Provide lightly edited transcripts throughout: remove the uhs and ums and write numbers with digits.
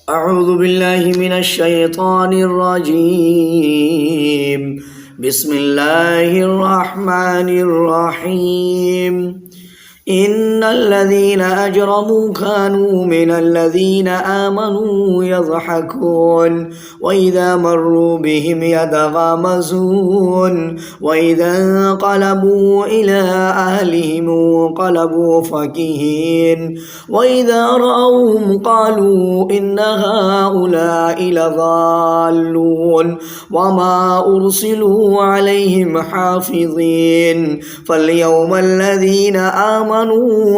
أعوذ بالله من الشيطان الرجيم. بسم الله الرحمن الرحيم. إن الذين أجرموا كانوا من الذين آمنوا يضحكون وإذا مروا بهم يتغامزون وإذا انقلبوا إلى أهلهم انقلبوا فكهين وإذا رأوهم قالوا إن هؤلاء لضالون وما أرسلوا عليهم حافظين فاليوم الذين آمنوا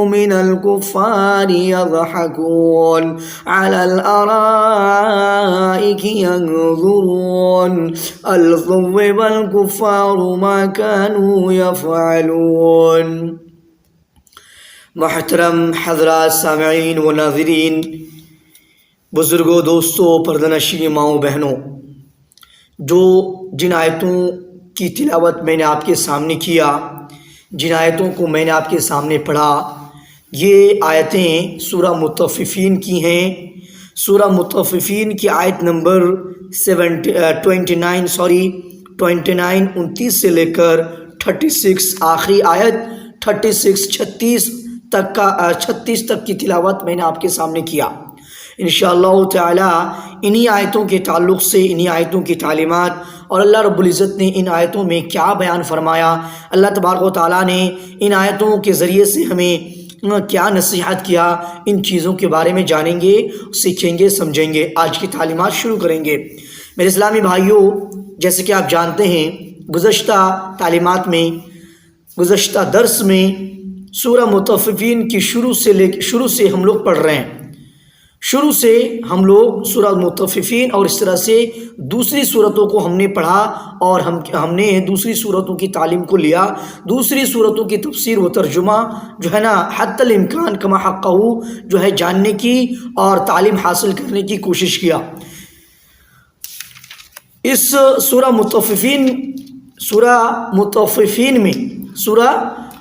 من الكفار يضحكون على الأرائك ينظرون هل ثوب الكفار ما كانوا يفعلون. محترم حضرات سامعین و ناظرین، بزرگوں، دوستوں، پردنشین ماؤں بہنوں، جن آیتوں کی تلاوت میں نے آپ کے سامنے کیا، جن آیتوں کو میں نے آپ کے سامنے پڑھا، یہ آیتیں سورہ مطففین کی ہیں. سورہ مطففین کی آیت نمبر 29 سے لے کر 36 آخری آیت 36 36 تک کی تلاوت میں نے آپ کے سامنے کیا. انشاءاللہ تعالی انہی آیتوں کے تعلق سے، انہی آیتوں کی تعلیمات اور اللہ رب العزت نے ان آیتوں میں کیا بیان فرمایا، اللہ تبارک و تعالیٰ نے ان آیتوں کے ذریعے سے ہمیں کیا نصیحت کیا، ان چیزوں کے بارے میں جانیں گے، سیکھیں گے، سمجھیں گے. آج کی تعلیمات شروع کریں گے. میرے اسلامی بھائیوں، جیسے کہ آپ جانتے ہیں، گزشتہ تعلیمات میں، گزشتہ درس میں سورہ مطففین کی شروع سے ہم لوگ پڑھ رہے ہیں. شروع سے ہم لوگ سورہ مطففین اور اس طرح سے دوسری صورتوں کو ہم نے پڑھا اور ہم نے دوسری صورتوں کی تعلیم کو لیا، دوسری صورتوں کی تفسیر و ترجمہ جو ہے نا حتی الامکان کما حقہ جو ہے جاننے کی اور تعلیم حاصل کرنے کی کوشش کیا. اس سورہ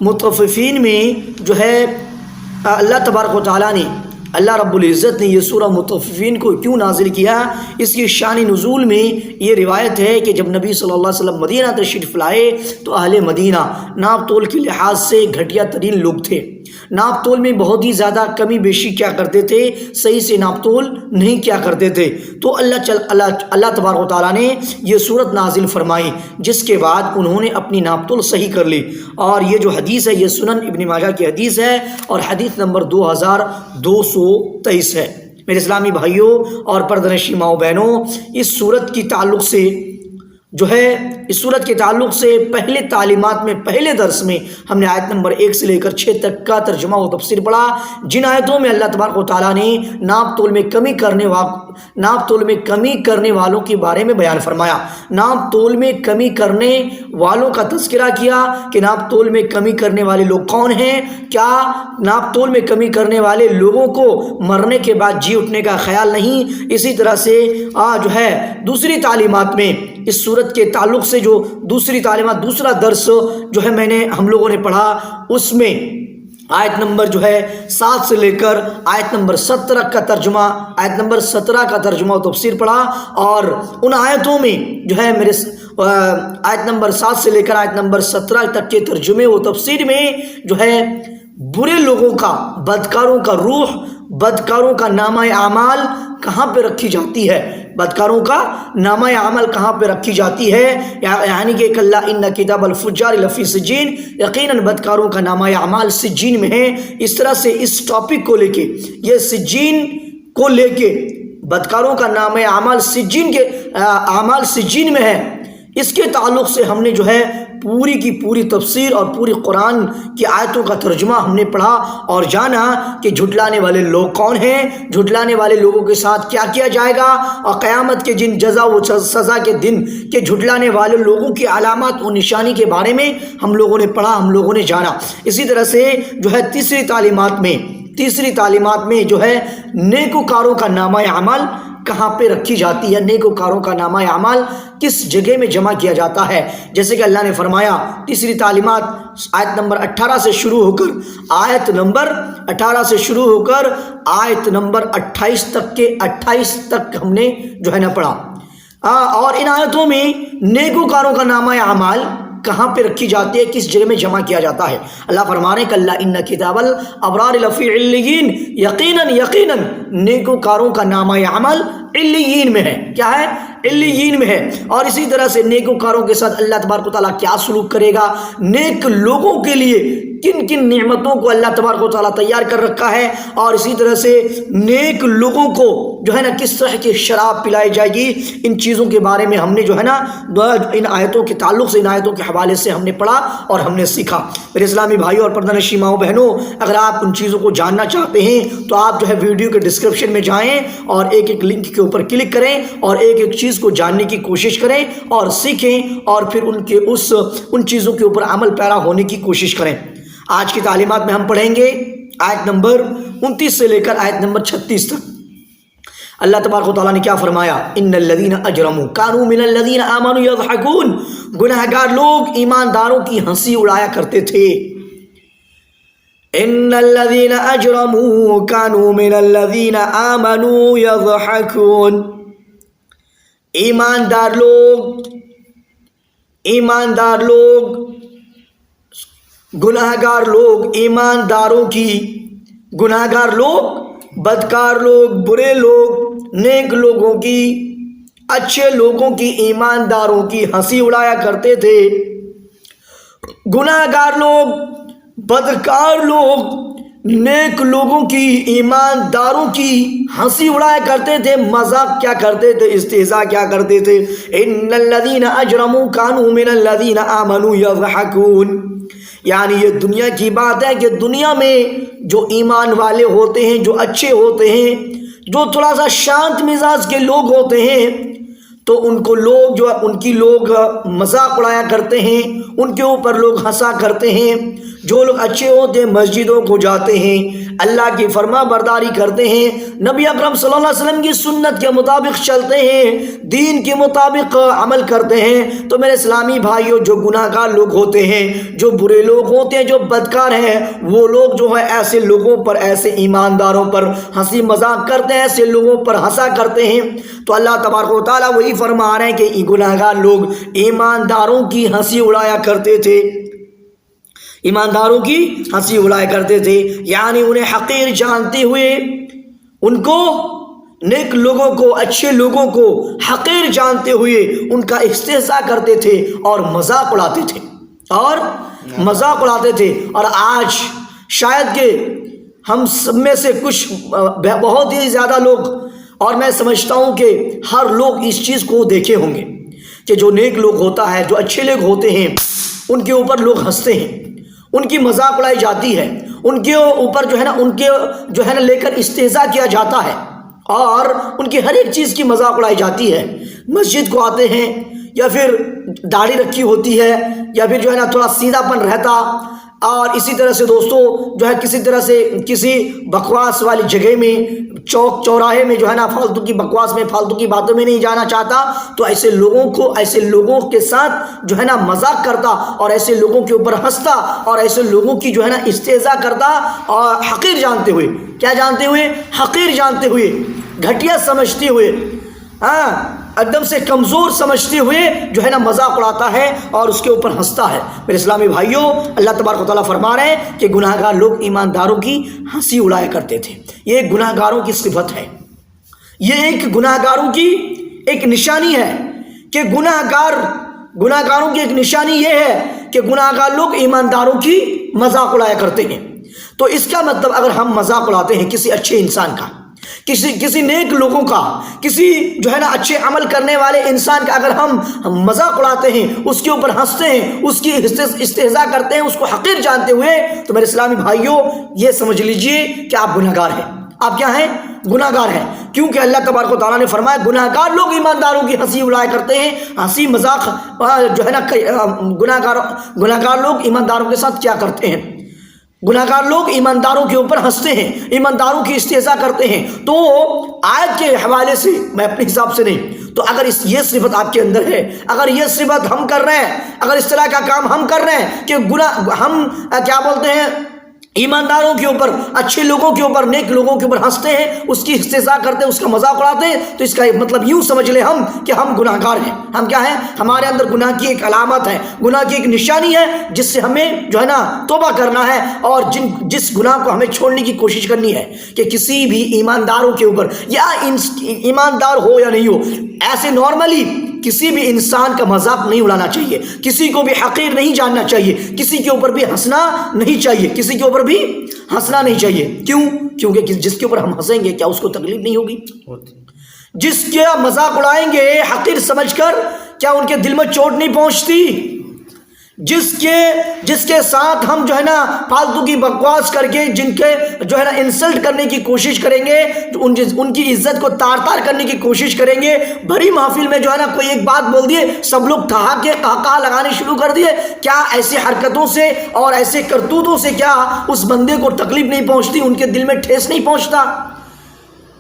مطففین میں جو ہے اللہ تبارک و تعالیٰ نے، اللہ رب العزت نے یہ سورہ مطففین کو کیوں نازل کیا، اس کی شان نزول میں یہ روایت ہے کہ جب نبی صلی اللہ علیہ وسلم مدینہ تشریف لائے تو اہل مدینہ ناپ تول کے لحاظ سے گھٹیا ترین لوگ تھے. ناپ تول میں بہت ہی زیادہ کمی بیشی کیا کرتے تھے، صحیح سے ناپ تول نہیں کیا کرتے تھے. تو اللہ تبارک و تعالیٰ نے یہ سورت نازل فرمائی، جس کے بعد انہوں نے اپنی ناپ تول صحیح کر لی. اور یہ جو حدیث ہے یہ سنن ابن ماجہ کی حدیث ہے اور حدیث نمبر 2223 ہے. میرے اسلامی بھائیوں اور پردنشین ماؤں بہنوں، اس سورت کی تعلق سے جو ہے، اس سورت کے تعلق سے پہلے تعلیمات میں، پہلے درس میں ہم نے آیت نمبر 1 سے لے کر 6 تک کا ترجمہ و تفسیر پڑھا. جن آیتوں میں اللہ تبارک و تعالیٰ نے ناپ تول میں کمی کرنے والوں کے بارے میں بیان فرمایا، ناپ تول میں کمی کرنے والوں کا تذکرہ کیا کہ ناپ تول میں کمی کرنے والے لوگ کون ہیں. کیا ناپ تول میں کمی کرنے والے لوگوں کو مرنے کے بعد جی اٹھنے کا خیال نہیں؟ اسی طرح سے جو ہے دوسری تعلیمات میں اس صورت کے تعلق سے جو دوسری تعلیمات، دوسرا درس جو ہے ہم لوگوں نے پڑھا، اس میں آیت نمبر جو ہے 7 سے لے کر آیت نمبر 17 کا ترجمہ، آیت نمبر 17 کا ترجمہ و تفسیر پڑھا. اور ان آیتوں میں جو ہے آیت نمبر 7 سے لے کر آیت نمبر 17 تک کے ترجمے و تفسیر میں جو ہے برے لوگوں کا، بدکاروں کا روح، بدکاروں کا نامہ اعمال کہاں پہ رکھی جاتی ہے، بدکاروں کا نامہ عمل کہاں پہ رکھی جاتی ہے، یعنی کہ کلا ان کتاب الفجار لفی سجین، یقیناً بدکاروں کا نامہ اعمال سجین میں ہے. اس طرح سے اس ٹاپک کو لے کے، یہ سجین کو لے کے، بدکاروں کا نامہ اعمال سجین کے اعمال سجین میں ہے، اس کے تعلق سے ہم نے جو ہے پوری کی پوری تفسیر اور پوری قرآن کی آیتوں کا ترجمہ ہم نے پڑھا اور جانا کہ جھٹلانے والے لوگ کون ہیں، جھٹلانے والے لوگوں کے ساتھ کیا کیا جائے گا، اور قیامت کے جن جزا و سزا کے دن کے جھٹلانے والے لوگوں کی علامات و نشانی کے بارے میں ہم لوگوں نے پڑھا، ہم لوگوں نے جانا. اسی طرح سے جو ہے تیسری تعلیمات میں تیسری تعلیمات میں جو ہے نیکوکاروں کا نامہ اعمال کہاں پہ رکھی جاتی ہے، نیکوکاروں کا نامہ اعمال کس جگہ میں جمع کیا جاتا ہے۔ جیسے کہ اللہ نے فرمایا تیسری تعلیمات آیت نمبر 18 سے شروع ہو کر آیت نمبر 18 سے شروع ہو کر آیت نمبر 28 تک ہم نے جو ہے نا پڑھا، اور ان آیتوں میں نیکوکاروں کا نامہ اعمال کہاں پہ رکھی جاتی ہے، کس جگہ میں جمع کیا جاتا ہے۔ اللہ فرما رہے ہیں کہ اللہ ان کتاب الابرار لفی علیین، یقیناً نیکوکاروں کا نامہ اعمال علیین میں ہے۔ کیا ہے؟ علیین میں ہے۔ اور اسی طرح سے نیکوکاروں کے ساتھ اللہ تبارک و تعالیٰ کیا سلوک کرے گا، نیک لوگوں کے لیے کن کن نعمتوں کو اللہ تبارک و تعالیٰ تیار کر رکھا ہے، اور اسی طرح سے نیک لوگوں کو جو ہے نا کس طرح کی شراب پلائی جائے گی، ان چیزوں کے بارے میں ہم نے جو ہے نا ان آیتوں کے تعلق سے، ان آیتوں کے حوالے سے ہم نے پڑھا اور ہم نے سیکھا۔ میرے اسلامی بھائیوں اور پردہ نشین ماؤں بہنوں، اگر آپ ان چیزوں کو جاننا چاہتے ہیں تو آپ جو ہے ویڈیو کے ڈسکرپشن میں جائیں اور ایک ایک لنک کے اوپر کلک کریں اور ایک ایک چیز کو جاننے کی کوشش کریں اور سیکھیں، اور پھر ان چیزوں کے اوپر عمل پیرا ہونے کی کوشش کریں۔ آج کی تعلیمات میں ہم پڑھیں گے آیت نمبر 29 سے لے کر آیت نمبر 36 تک۔ اللہ تبارک و تعالیٰ نے کیا فرمایا؟ ان الذین اجرموا کانوا من الذین آمنوا یضحکون، گنہگار لوگ ایمانداروں کی ہنسی اڑایا کرتے تھے۔ ان الذین اجرموا کانوا من الذین آمنوا یضحکون، ایماندار لوگ گناہگار لوگ ایمانداروں کی، گناہگار لوگ، بدکار لوگ، برے لوگ، نیک لوگوں کی، اچھے لوگوں کی، ایمانداروں کی ہنسی اڑایا کرتے تھے۔ گناہگار لوگ، بدکار لوگ، نیک لوگوں کی، ایمانداروں کی ہنسی اڑایا کرتے تھے، مذاق کیا کرتے تھے، استہزاء کیا کرتے تھے۔ ان الذین اجرموا کانوا من الذین آمنوا یضحکون، یعنی یہ دنیا کی بات ہے کہ دنیا میں جو ایمان والے ہوتے ہیں، جو اچھے ہوتے ہیں، جو تھوڑا سا شانت مزاج کے لوگ ہوتے ہیں، تو ان کو لوگ لوگ مذاق اڑایا کرتے ہیں، ان کے اوپر لوگ ہنسا کرتے ہیں۔ جو لوگ اچھے ہوتے ہیں مسجدوں کو جاتے ہیں، اللہ کی فرما برداری کرتے ہیں، نبی اکرم صلی اللہ علیہ وسلم کی سنت کے مطابق چلتے ہیں، دین کے مطابق عمل کرتے ہیں، تو میرے اسلامی بھائیوں جو گناہ گار لوگ ہوتے ہیں، جو برے لوگ ہوتے ہیں، جو بدکار ہیں، وہ لوگ جو ہے ایسے لوگوں پر، ایسے ایمانداروں پر ہنسی مذاق کرتے ہیں، ایسے لوگوں پر ہنسا کرتے ہیں۔ تو اللہ تبارک و تعالیٰ وہی فرما رہے ہیں کہ گناہ گار لوگ ایمانداروں کی ہنسی اڑایا کرتے تھے، ایمانداروں کی ہنسی اڑایا کرتے تھے، یعنی انہیں حقیر جانتے ہوئے، ان کو، نیک لوگوں کو، اچھے لوگوں کو حقیر جانتے ہوئے ان کا استہزاء کرتے تھے اور مذاق اڑاتے تھے۔ اور آج شاید کہ ہم سب میں سے کچھ، بہت ہی زیادہ لوگ، اور میں سمجھتا ہوں کہ ہر لوگ اس چیز کو دیکھے ہوں گے کہ جو نیک لوگ ہوتا ہے، جو اچھے لوگ ہوتے ہیں، ان کے اوپر لوگ ہنستے ہیں، ان کی مذاق اڑائی جاتی ہے، ان کے اوپر ان کے لے کر استہزاء کیا جاتا ہے، اور ان کی ہر ایک چیز کی مذاق اڑائی جاتی ہے۔ مسجد کو آتے ہیں، یا پھر داڑھی رکھی ہوتی ہے، یا پھر تھوڑا سیدھا پن رہتا، اور اسی طرح سے دوستو کسی طرح سے کسی بکواس والی جگہ میں، چوک چوراہے میں فالتو کی بکواس میں، فالتو کی باتوں میں نہیں جانا چاہتا، تو ایسے لوگوں کے ساتھ مذاق کرتا، اور ایسے لوگوں کے اوپر ہنستا، اور ایسے لوگوں کی استہزاء کرتا، اور حقیر جانتے ہوئے، کیا جانتے ہوئے؟ حقیر جانتے ہوئے، گھٹیا سمجھتے ہوئے، ایک دم سے کمزور سمجھتے ہوئے مذاق اڑاتا ہے اور اس کے اوپر ہنستا ہے۔ میرے اسلامی بھائیوں، اللہ تبارک و تعالیٰ فرما رہے ہیں کہ گناہ گار لوگ ایمانداروں کی ہنسی اڑایا کرتے تھے۔ یہ ایک گناہ گاروں کی صفت ہے، یہ ایک گناہ گاروں کی ایک نشانی ہے کہ گناہ گاروں کی ایک نشانی یہ ہے کہ گناہ گار لوگ ایمانداروں کی مذاق اڑایا کرتے ہیں۔ تو اس کا مطلب، اگر ہم مذاق اڑاتے ہیں کسی اچھے انسان کا، کسی نیک لوگوں کا، کسی اچھے عمل کرنے والے انسان کا اگر ہم مذاق اڑاتے ہیں، اس کے اوپر ہنستے ہیں، اس کی استہزاء کرتے ہیں، اس کو حقیر جانتے ہوئے، تو میرے اسلامی بھائیوں یہ سمجھ لیجئے کہ آپ گناہ گار ہیں۔ آپ کیا ہیں؟ گناہ گار ہیں، کیونکہ اللہ تبارک و تعالیٰ نے فرمایا گناہ گار لوگ ایمانداروں کی ہنسی اڑایا کرتے ہیں۔ ہنسی مذاق گناہ گار لوگ ایمانداروں کے ساتھ کیا کرتے ہیں؟ گناہگار لوگ ایمانداروں کے اوپر ہنستے ہیں، ایمانداروں کی استہزاء کرتے ہیں۔ تو آیت کے حوالے سے میں اپنے حساب سے نہیں، تو اگر یہ صفت آپ کے اندر ہے، اگر یہ صفت ہم کر رہے ہیں، اگر اس طرح کا کام ہم کر رہے ہیں کہ ہم کیا بولتے ہیں، ایمانداروں کے اوپر، اچھے لوگوں کے اوپر، نیک لوگوں کے اوپر ہنستے ہیں، اس کی استہزاء کرتے ہیں، اس کا مذاق اڑاتے ہیں، تو اس کا مطلب یوں سمجھ لیں ہم کہ ہم گناہ گار ہیں۔ ہم کیا ہیں؟ ہمارے اندر گناہ کی ایک علامت ہے، گناہ کی ایک نشانی ہے، جس سے ہمیں جو ہے نا توبہ کرنا ہے، اور جس گناہ کو ہمیں چھوڑنے کی کوشش کرنی ہے کہ کسی بھی ایمانداروں کے اوپر، یا ایماندار ہو یا نہیں ہو، ایسے نارملی کسی بھی انسان کا مذاق نہیں اڑانا چاہیے، کسی کو بھی حقیر نہیں جاننا چاہیے، کسی کے اوپر بھی ہنسنا نہیں چاہیے، کسی کے اوپر بھی ہنسنا نہیں چاہیے۔ کیوں؟ کیونکہ جس کے اوپر ہم ہنسیں گے کیا اس کو تکلیف نہیں ہوگی؟ جس کا مذاق اڑائیں گے حقیر سمجھ کر، کیا ان کے دل میں چوٹ نہیں پہنچتی؟ جس کے ساتھ ہم جو ہے نا فالتو کی بکواس کر کے، جن کے جو ہے نا انسلٹ کرنے کی کوشش کریں گے، ان کی عزت کو تار تار کرنے کی کوشش کریں گے، بڑی محفل میں جو ہے نا کوئی ایک بات بول دیے، سب لوگ ٹھہا کہا لگانے شروع کر دیے، کیا ایسی حرکتوں سے اور ایسے کرتوتوں سے کیا اس بندے کو تکلیف نہیں پہنچتی، ان کے دل میں ٹھیس نہیں پہنچتا؟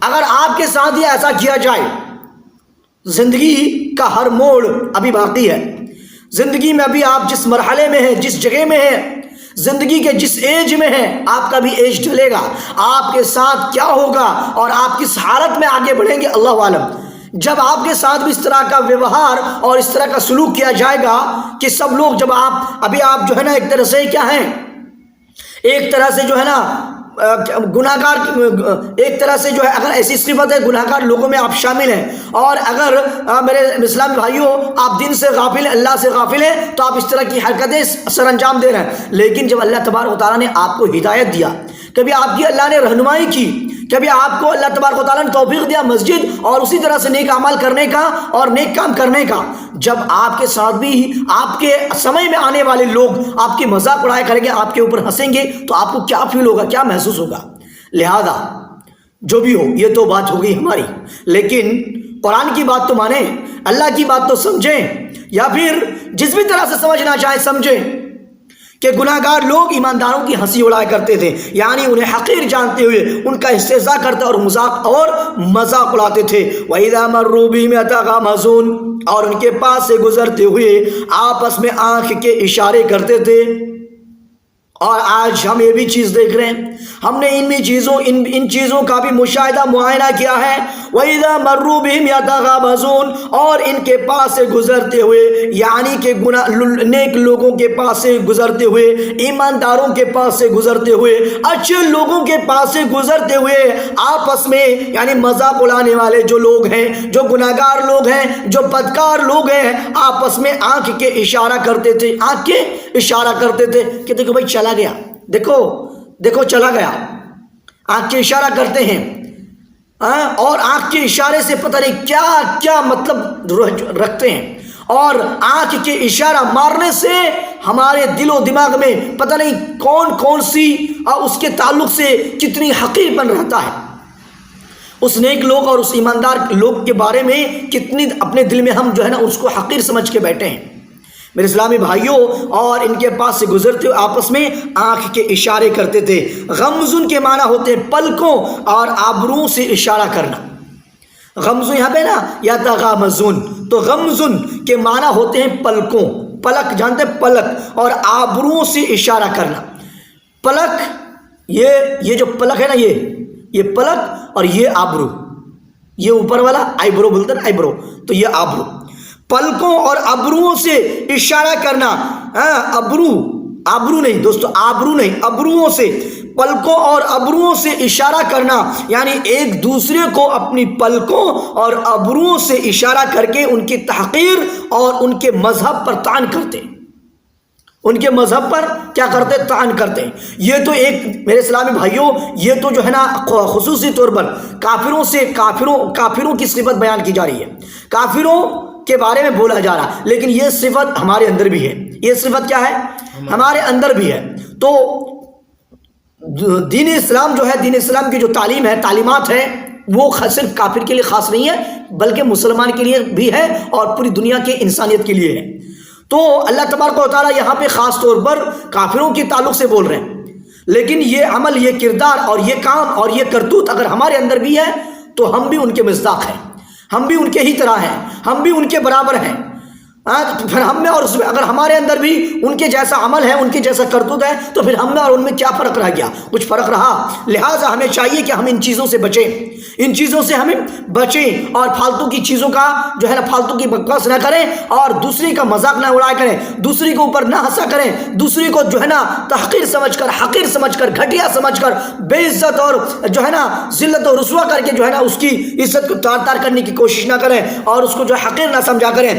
اگر آپ کے ساتھ یہ ایسا کیا جائے، زندگی کا ہر موڑ ابھی باقی ہے، زندگی میں ابھی آپ جس مرحلے میں ہیں، جس جگہ میں ہیں، زندگی کے جس ایج میں ہیں، آپ کا بھی ایج ڈلے گا، آپ کے ساتھ کیا ہوگا اور آپ کس حالت میں آگے بڑھیں گے اللہ عالم۔ جب آپ کے ساتھ بھی اس طرح کا ویوہار اور اس طرح کا سلوک کیا جائے گا کہ سب لوگ، جب آپ جو ہے نا ایک طرح سے کیا ہیں، ایک طرح سے جو ہے نا گناہگار، ایک طرح سے جو ہے، اگر ایسی صفت ہے گناہگار لوگوں میں آپ شامل ہیں، اور اگر میرے اسلامی بھائیوں آپ دین سے غافل ہیں، اللہ سے غافل ہیں، تو آپ اس طرح کی حرکتیں سر انجام دے رہے ہیں۔ لیکن جب اللہ تبارک و تعالیٰ نے آپ کو ہدایت دیا، کبھی آپ کی اللہ نے رہنمائی کی، کبھی آپ کو اللہ تبارک و تعالیٰ نے توفیق دیا مسجد اور اسی طرح سے نیک اعمال کرنے کا اور نیک کام کرنے کا، جب آپ کے ساتھ بھی آپ کے سمے میں آنے والے لوگ آپ کی مذاق اڑایا کریں گے، آپ کے اوپر ہنسیں گے، تو آپ کو کیا فیل ہوگا، کیا محسوس ہوگا؟ لہذا جو بھی ہو، یہ تو بات ہو گئی ہماری، لیکن قرآن کی بات تو مانیں، اللہ کی بات تو سمجھیں، یا پھر جس بھی طرح سے سمجھنا چاہیں سمجھیں کہ گناہگار لوگ ایمانداروں کی ہنسی اڑایا کرتے تھے، یعنی انہیں حقیر جانتے ہوئے ان کا استہزاء کرتے اور مذاق اڑاتے تھے۔ وَإِذَا مَرُّوا بِهِمْ يَتَغَامَزُونَ، اور ان کے پاس سے گزرتے ہوئے آپس میں آنکھ کے اشارے کرتے تھے۔ اور آج ہم یہ بھی چیز دیکھ رہے ہیں، ہم نے ان چیزوں کا بھی مشاہدہ معائنہ کیا ہے۔ وَإِذَا مَرُّوا بِهِمْ يَتَغَامَزُونَ، اور ان کے پاس سے گزرتے ہوئے، یعنی کہ نیک لوگوں کے پاس سے گزرتے ہوئے، ایمانداروں کے پاس سے گزرتے ہوئے، اچھے لوگوں کے پاس سے گزرتے ہوئے، آپس میں یعنی مذاق اڑانے والے جو لوگ ہیں، جو گناہگار لوگ ہیں، جو بدکار لوگ ہیں، آپس میں آنکھ کے اشارہ کرتے تھے، آنکھ کے اشارہ کرتے تھے کہ دیکھو بھائی چلا گیا، دیکھو چلا گیا، آنکھ کے اشارہ کرتے ہیں، اور آنکھ کے اشارے سے پتہ نہیں کیا کیا مطلب رکھتے ہیں، اور آنکھ کے اشارہ مارنے سے ہمارے دل و دماغ میں پتہ نہیں کون سی اور اس کے تعلق سے کتنی حقیر پن رہتا ہے، اس نیک لوگ اور اس ایماندار لوگ کے بارے میں کتنی اپنے دل میں ہم جو ہے نا اس کو حقیر سمجھ کے بیٹھے ہیں میرے اسلامی بھائیوں۔ اور ان کے پاس سے گزرتے ہوئے آپس میں آنکھ کے اشارے کرتے تھے۔ غمزن کے معنی ہوتے ہیں پلکوں اور آبروؤں سے اشارہ کرنا۔ غمزن یہاں پہ نا یا تغامزون، تو غمزن کے معنی ہوتے ہیں پلکوں، پلک جانتے ہیں، پلک، اور آبروؤں سے اشارہ کرنا۔ پلک، یہ جو پلک ہے نا، یہ پلک اور یہ آبرو، یہ اوپر والا آئی برو بولتے ہیں، آئی برو، تو یہ آبرو، پلکوں اور ابروؤں سے اشارہ کرنا۔ ابرو نہیں دوستو، آبرو نہیں، ابروؤں سے، پلکوں اور ابروؤں سے اشارہ کرنا، یعنی ایک دوسرے کو اپنی پلکوں اور ابروؤں سے اشارہ کر کے ان کی تحقیر اور ان کے مذہب پر طعن کرتے، ان کے مذہب پر کیا کرتے؟ طعن کرتے۔ یہ تو ایک میرے اسلامی بھائیوں، یہ تو جو ہے نا خصوصی طور پر کافروں کی صفت بیان کی جا رہی ہے، کافروں کے بارے میں بولا جا رہا، لیکن یہ صفت ہمارے اندر بھی ہے۔ یہ صفت کیا ہے؟ ہمارے اندر بھی ہے۔ تو دین اسلام جو ہے، دین اسلام کی جو تعلیم ہے، تعلیمات ہے، وہ صرف کافر کے لیے خاص نہیں ہے، بلکہ مسلمان کے لیے بھی ہے اور پوری دنیا کے انسانیت کے لیے ہے۔ تو اللہ تبارک و تعالیٰ یہاں پہ خاص طور پر کافروں کے تعلق سے بول رہے ہیں، لیکن یہ عمل، یہ کردار اور یہ کام اور یہ کرتوت اگر ہمارے اندر بھی ہے تو ہم بھی ان کے مصداق ہیں، ہم بھی ان کے ہی طرح ہیں، ہم بھی ان کے برابر ہیں۔ تو پھر ہم میں اور اس میں اگر ہمارے اندر بھی ان کے جیسا عمل ہے، ان کے جیسا کرتوت ہے، تو پھر ہم میں اور ان میں کیا فرق رہ گیا؟ کچھ فرق رہا۔ لہٰذا ہمیں چاہیے کہ ہم ان چیزوں سے بچیں، ان چیزوں سے ہمیں بچیں، اور فالتو کی چیزوں کا جو ہے نا، فالتو کی بکواس نہ کریں، اور دوسری کا مذاق نہ اڑایا کریں، دوسری کے اوپر نہ ہنسا کریں، دوسری کو جو ہے نا تحقیر سمجھ کر، حقیر سمجھ کر، گھٹیا سمجھ کر، بے عزت اور جو ہے نا ذلت و رسوا کر کے جو ہے نا اس کی عزت کو تار تار کرنے کی کوشش نہ کریں، اور اس کو جو ہے حقیر نہ سمجھا کریں۔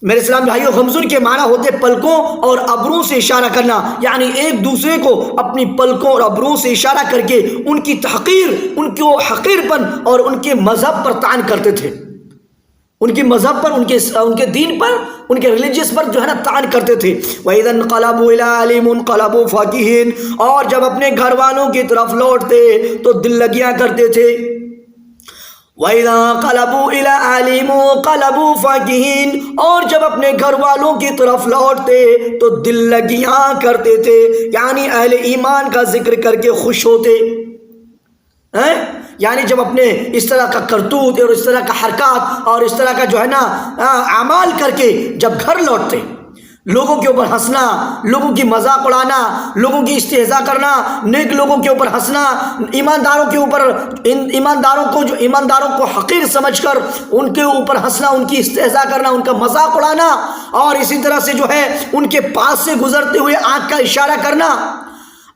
میرے اسلام بھائیو، غمزن کے معنی ہوتے پلکوں اور ابروں سے اشارہ کرنا، یعنی ایک دوسرے کو اپنی پلکوں اور ابروں سے اشارہ کر کے ان کی تحقیر، ان کو حقیر پن اور ان کے مذہب پر طعن کرتے تھے، ان کی مذہب پر، ان کے دین پر، ان کے ریلیجیس پر جو ہے نا طعن کرتے تھے۔ وَإِذَا انْقَلَبُوا إِلَىٰ أَهْلِهِمُ انْقَلَبُوا فَكِهِينَ، اور جب اپنے گھر والوں کی طرف لوٹتے تو دل لگیاں کرتے تھے۔ وَإِذَا انْقَلَبُوا إِلَىٰ أَهْلِهِمُ انْقَلَبُوا فَكِهِينَ، اور جب اپنے گھر والوں کی طرف لوٹتے تو دل لگیاں کرتے تھے، یعنی اہل ایمان کا ذکر کر کے خوش ہوتے ہیں۔ یعنی جب اپنے اس طرح کا کرتوت اور اس طرح کا حرکات اور اس طرح کا جو ہے نا اعمال کر کے جب گھر لوٹتے، لوگوں کے اوپر ہنسنا، لوگوں کی مذاق اڑانا، لوگوں کی استہزاء کرنا، نیک لوگوں کے اوپر ہنسنا، ایمانداروں کے اوپر، ایمانداروں کو حقیر سمجھ کر ان کے اوپر ہنسنا، ان کی استہزاء کرنا، ان کا مذاق اڑانا، اور اسی طرح سے جو ہے ان کے پاس سے گزرتے ہوئے آنکھ کا اشارہ کرنا،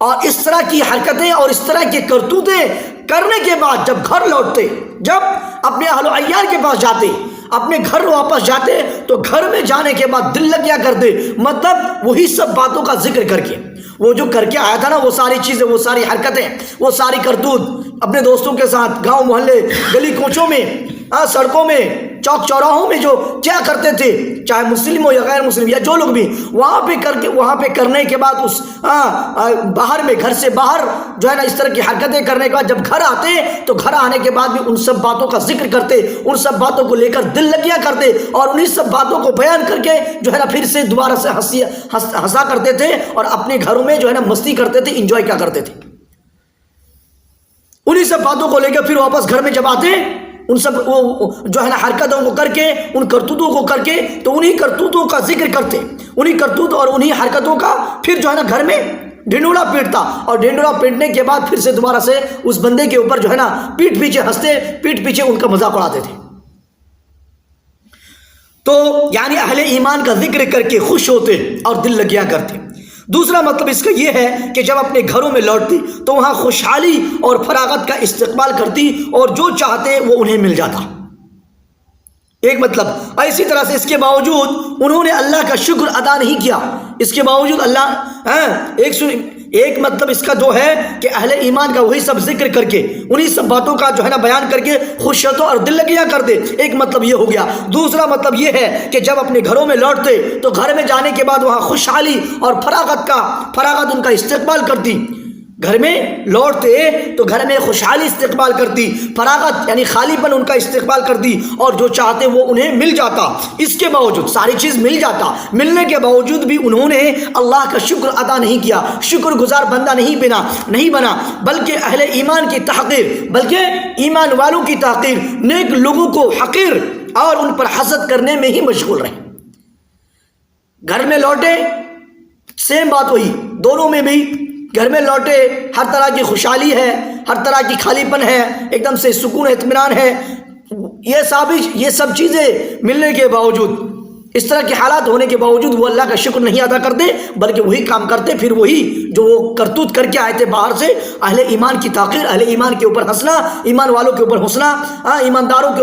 اور اس طرح کی حرکتیں اور اس طرح کے کرتوتیں کرنے کے بعد جب گھر لوٹتے، جب اپنے اہل و عیال کے پاس جاتے، اپنے گھر واپس جاتے، تو گھر میں جانے کے بعد دل لگیا کرتے، مطلب وہی سب باتوں کا ذکر کر کے، وہ جو کر کے آیا تھا نا، وہ ساری چیزیں، وہ ساری حرکتیں، وہ ساری کرتوت اپنے دوستوں کے ساتھ گاؤں محلے گلی کوچوں میں، سڑکوں میں، چوک چوراہوں میں جو کیا کرتے تھے، چاہے مسلم ہو یا غیر مسلم یا جو لوگ بھی، وہاں پہ کرنے کے بعد اس باہر میں، گھر سے باہر جو ہے نا اس طرح کی حرکتیں کرنے کے بعد جب گھر آتے تو گھر آنے کے بعد بھی ان سب باتوں کا ذکر کرتے، ان سب باتوں کو لے کر دل لگیا کرتے، اور انہی سب باتوں کو بیان کر کے جو ہے نا پھر سے دوبارہ سے ہنسا کرتے تھے، اور اپنے گھروں میں جو ہے نا مستی کرتے تھے، انجوائے کیا کرتے تھے۔ انہی سب باتوں کو لے کے پھر واپس گھر میں جب آتے، ان سب جو ہے نا حرکتوں کو کر کے، ان کرتوتوں کو کر کے، تو انہی کرتوتوں کا ذکر کرتے، انہی کرتوت اور انہی حرکتوں کا پھر جو ہے نا گھر میں ڈھنڈورا پیٹتا، اور ڈھنڈورا پیٹنے کے بعد پھر سے دوبارہ سے اس بندے کے اوپر جو ہے نا پیٹ پیچھے ہنستے، پیٹ پیچھے ان کا مذاق اڑاتے تھے۔ تو یعنی اہل ایمان کا ذکر کر کے خوش ہوتے اور دل لگیا کرتے۔ دوسرا مطلب اس کا یہ ہے کہ جب اپنے گھروں میں لوٹتی تو وہاں خوشحالی اور فراغت کا استقبال کرتی، اور جو چاہتے وہ انہیں مل جاتا، ایک مطلب۔ اسی طرح سے اس کے باوجود انہوں نے اللہ کا شکر ادا نہیں کیا، اس کے باوجود اللہ ایک مطلب اس کا جو ہے کہ اہل ایمان کا وہی سب ذکر کر کے، انہی سب باتوں کا جو ہے نا بیان کر کے خوش ہوتے اور دل لگیا کرتے، ایک مطلب یہ ہو گیا۔ دوسرا مطلب یہ ہے کہ جب اپنے گھروں میں لوٹتے تو گھر میں جانے کے بعد وہاں خوشحالی اور فراغت ان کا استقبال کرتی، گھر میں لوٹتے تو گھر میں خوشحالی استقبال کرتی، فراغت یعنی خالی پن ان کا استقبال کرتی، اور جو چاہتے وہ انہیں مل جاتا۔ اس کے باوجود ساری چیز مل جاتا، ملنے کے باوجود بھی انہوں نے اللہ کا شکر ادا نہیں کیا، شکر گزار بندہ نہیں بنا، بلکہ اہل ایمان کی تحقیر، بلکہ ایمان والوں کی تحقیر، نیک لوگوں کو حقیر اور ان پر حسد کرنے میں ہی مشغول رہے۔ گھر میں لوٹے، سیم بات ہوئی، دونوں میں بھی گھر میں لوٹے، ہر طرح کی خوشحالی ہے، ہر طرح کی خالی پن ہے، ایک دم سے سکون اطمینان ہے، یہ سب چیزیں ملنے کے باوجود، اس طرح کے حالات ہونے کے باوجود وہ اللہ کا شکر نہیں ادا کرتے، بلکہ وہی کام کرتے، پھر وہی جو وہ کرتوت کر کے آئے تھے باہر سے، اہل ایمان کی تحقیر، اہل ایمان کے اوپر ہنسنا، ایمان والوں کے اوپر ہنسنا، ایمانداروں کے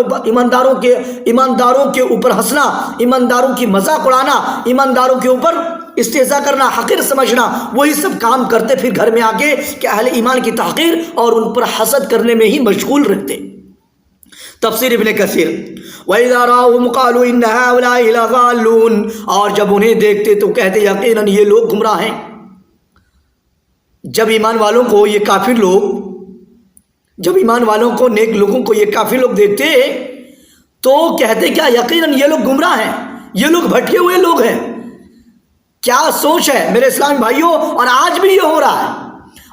اوپر ہنسنا، ایمانداروں کی مذاق اڑانا، ایمانداروں کے اوپر استہزاء کرنا، حقیر سمجھنا، وہی سب کام کرتے پھر گھر میں آ کے کہ اہل ایمان کی تحقیر اور ان پر حسد کرنے میں ہی مشغول رہتے۔ تفسیر ابن کثیر، وَإِذَا رَأَوْهُمْ قَالُوا إِنَّ هَٰؤُلَاءِ لَضَالُّونَ، اور جب انہیں دیکھتے تو کہتے یقیناً یہ لوگ گمراہ ہیں۔ جب ایمان والوں کو یہ کافر لوگ، جب ایمان والوں کو، نیک لوگوں کو یہ کافر لوگ دیکھتے تو کہتے کیا؟ یقیناً یہ لوگ گمراہ ہیں، یہ لوگ بھٹکے ہوئے لوگ ہیں۔ کیا سوچ ہے میرے اسلامی بھائیوں، اور آج بھی یہ ہو رہا ہے،